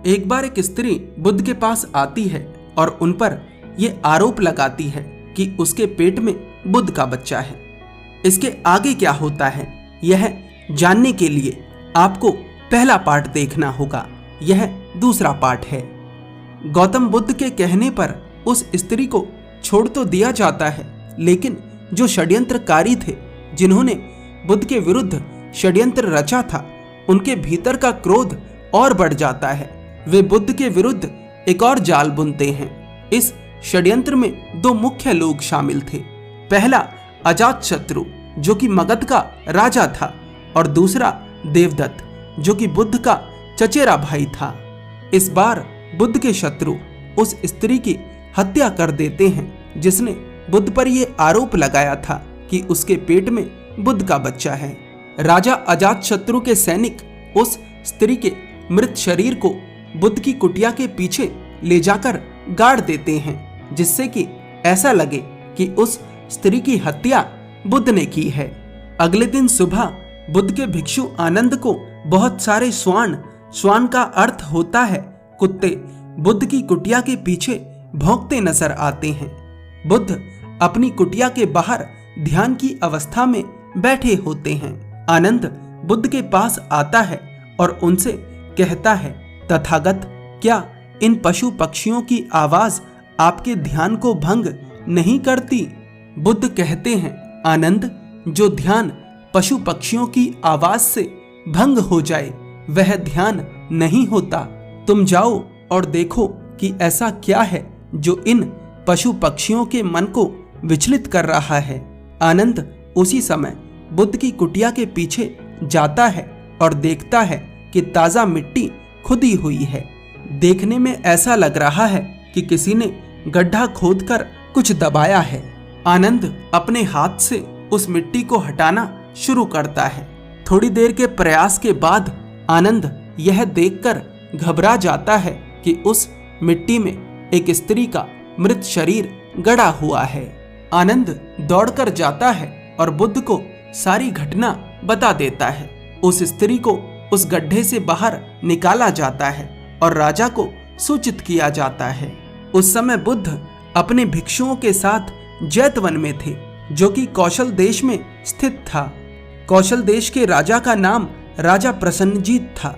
एक बार एक स्त्री बुद्ध के पास आती है और उन पर यह आरोप लगाती है कि उसके पेट में बुद्ध का बच्चा है। इसके आगे क्या होता है यह जानने के लिए आपको पहला पार्ट देखना होगा। यह दूसरा पार्ट है। गौतम बुद्ध के कहने पर उस स्त्री को छोड़ तो दिया जाता है, लेकिन जो षड्यंत्रकारी थे जिन्होंने बुद्ध के विरुद्ध षड्यंत्र रचा था, उनके भीतर का क्रोध और बढ़ जाता है। वे बुद्ध के विरुद्ध एक और जाल बुनते हैं। इस षड्यंत्र में दो मुख्य लोग शामिल थे। पहला अजातशत्रु जो कि मगध का राजा था, और दूसरा देवदत्त जो कि बुद्ध का चचेरा भाई था। इस बार बुद्ध के शत्रु उस स्त्री की हत्या कर देते हैं जिसने बुद्ध पर यह आरोप लगाया था कि उसके पेट में बुद्ध का बच्चा है। राजा अजातशत्रु के सैनिक उस स्त्री के मृत शरीर को बुद्ध की कुटिया के पीछे ले जाकर गाड़ देते हैं, जिससे कि ऐसा लगे कि उस स्त्री की हत्या बुद्ध ने की है। अगले दिन सुबह बुद्ध के भिक्षु आनंद को बहुत सारे श्वान का अर्थ होता है कुत्ते, बुद्ध की कुटिया के पीछे भौंकते नजर आते हैं। बुद्ध अपनी कुटिया के बाहर ध्यान की अवस्था में बैठे होते हैं। आनंद बुद्ध के पास आता है और उनसे कहता है, तथागत, क्या इन पशु पक्षियों की आवाज आपके ध्यान को भंग नहीं करती? बुद्ध कहते हैं, आनंद, जो ध्यान पशु पक्षियों की आवाज से भंग हो जाए वह ध्यान नहीं होता। तुम जाओ और देखो कि ऐसा क्या है जो इन पशु पक्षियों के मन को विचलित कर रहा है। आनंद उसी समय बुद्ध की कुटिया के पीछे जाता है और देखता है कि ताजा मिट्टी खुदी हुई है। देखने में ऐसा लग रहा है कि किसी ने गड्ढा खोदकर कुछ दबाया है। आनंद अपने हाथ से उस मिट्टी को हटाना शुरू करता है। थोड़ी देर के प्रयास के बाद आनंद यह देखकर घबरा जाता है कि उस मिट्टी में एक स्त्री का मृत शरीर गड़ा हुआ है। आनंद दौड़कर जाता है और बुद्ध को सारी घटना बता देता है। उस स्त्री को उस गड्ढे से बाहर निकाला जाता है और राजा को सूचित किया जाता है। उस समय बुद्ध अपने भिक्षुओं के साथ जैतवन में थे, जो कि कौशल देश में स्थित था। कौशल देश के राजा का नाम राजा प्रसन्नजीत था।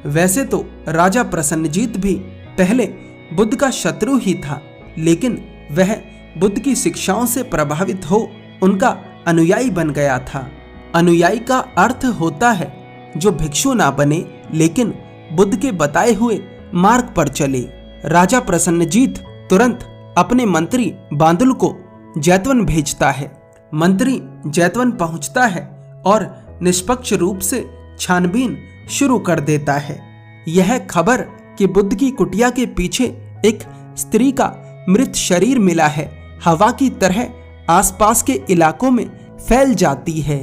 वैसे तो राजा प्रसन्नजीत भी पहले बुद्ध का शत्रु ही था, लेकिन वह बुद्ध की शिक्षाओं से प्रभावित हो उनका अनुयायी बन गया था। अनुयायी का अर्थ होता है जो भिक्षु ना बने लेकिन बुद्ध के बताए हुए मार्ग पर चले। राजा प्रसन्नजीत तुरंत अपने मंत्री बांदुल को जैतवन भेजता है। मंत्री जैतवन पहुंचता है और निष्पक्ष रूप से छानबीन शुरू कर देता है। यह खबर कि बुद्ध की कुटिया के पीछे एक स्त्री का मृत शरीर मिला है हवा की तरह आसपास के इलाकों में फैल जाती है।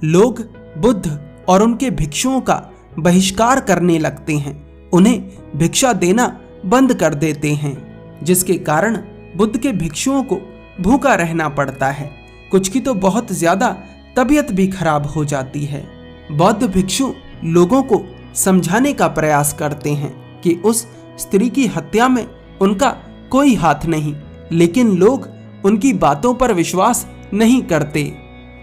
लोग बुद्ध और उनके भिक्षुओं का बहिष्कार करने लगते हैं, उन्हें भिक्षा देना बंद कर देते हैं, जिसके कारण बुद्ध के भिक्षुओं को भूखा रहना पड़ता है। कुछ की तो बहुत ज्यादा तबीयत भी खराब हो जाती है। बौद्ध भिक्षु लोगों को समझाने का प्रयास करते हैं कि उस स्त्री की हत्या में उनका कोई हाथ नहीं, लेकिन लोग उनकी बातों पर विश्वास नहीं करते।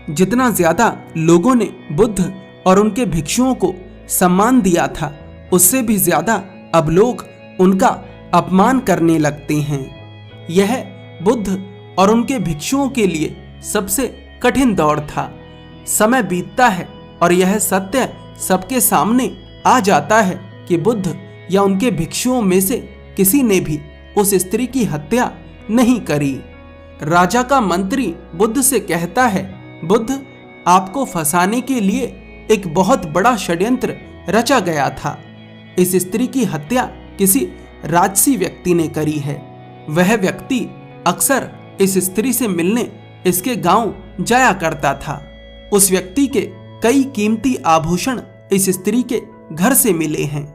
जितना ज्यादा लोगों ने बुद्ध और उनके भिक्षुओं को सम्मान दिया था, उससे भी ज्यादा अब लोग उनका अपमान करने लगते हैं। यह बुद्ध और उनके भिक्षुओं के लिए सबसे कठिन दौर था। समय बीतता है और यह सत्य सबके सामने आ जाता है कि बुद्ध या उनके भिक्षुओं में से किसी ने भी उस स्त्री की हत्या नहीं करी। राजा का मंत्री बुद्ध से कहता है, बुद्ध, आपको फंसाने के लिए एक बहुत बड़ा षड्यंत्र रचा गया था। इस स्त्री की हत्या किसी राजसी व्यक्ति ने करी है। वह व्यक्ति अक्सर इस स्त्री से मिलने इसके गांव जाया करता था। उस व्यक्ति के कई कीमती आभूषण इस स्त्री के घर से मिले हैं।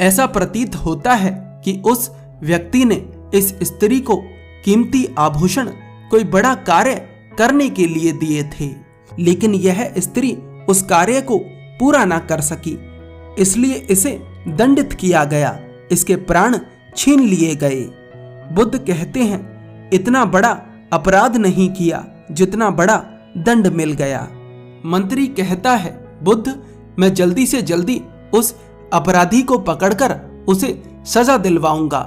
ऐसा प्रतीत होता है कि उस व्यक्ति ने इस स्त्री को कीमती आभूषण कोई बड़ा कार्य करने के लिए दिए थे, लेकिन यह स्त्री उस कार्य को पूरा ना कर सकी, इसलिए इसे दंडित किया गया। इसके प्राण छीन लिए गए। बुद्ध कहते हैं, इतना बड़ा अपराध नहीं किया जितना बड़ा दंड मिल गया। मंत्री कहता है, बुद्ध, मैं जल्दी से जल्दी उस अपराधी को पकड़कर उसे सजा दिलवाऊंगा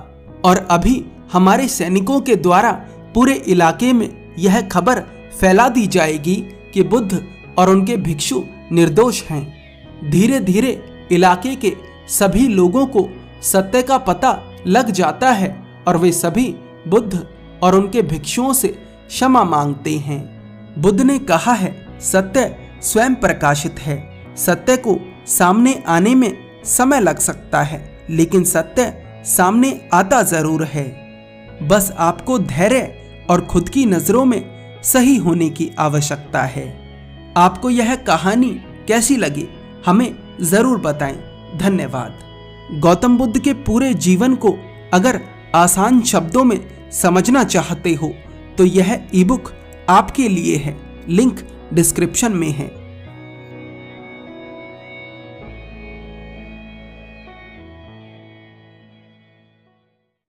और अभी हमारे सैनिकों के द्वारा पूरे इलाके में यह खबर फैला दी जाएगी कि बुद्ध और उनके भिक्षु निर्दोष हैं। धीरे धीरे इलाके के सभी लोगों को सत्य का पता लग जाता है और वे सभी बुद्ध और उनके भिक्षुओं से क्षमा मांगते हैं। बुद्ध ने कहा है, सत्य स्वयं प्रकाशित है। सत्य को सामने आने में समय लग सकता है, लेकिन सत्य सामने आता जरूर है। बस आपको धैर्य और खुद की नजरों में सही होने की आवश्यकता है। आपको यह कहानी कैसी लगी हमें जरूर बताएं। धन्यवाद। गौतम बुद्ध के पूरे जीवन को अगर आसान शब्दों में समझना चाहते हो तो यह ईबुक आपके लिए है। लिंक डिस्क्रिप्शन में है।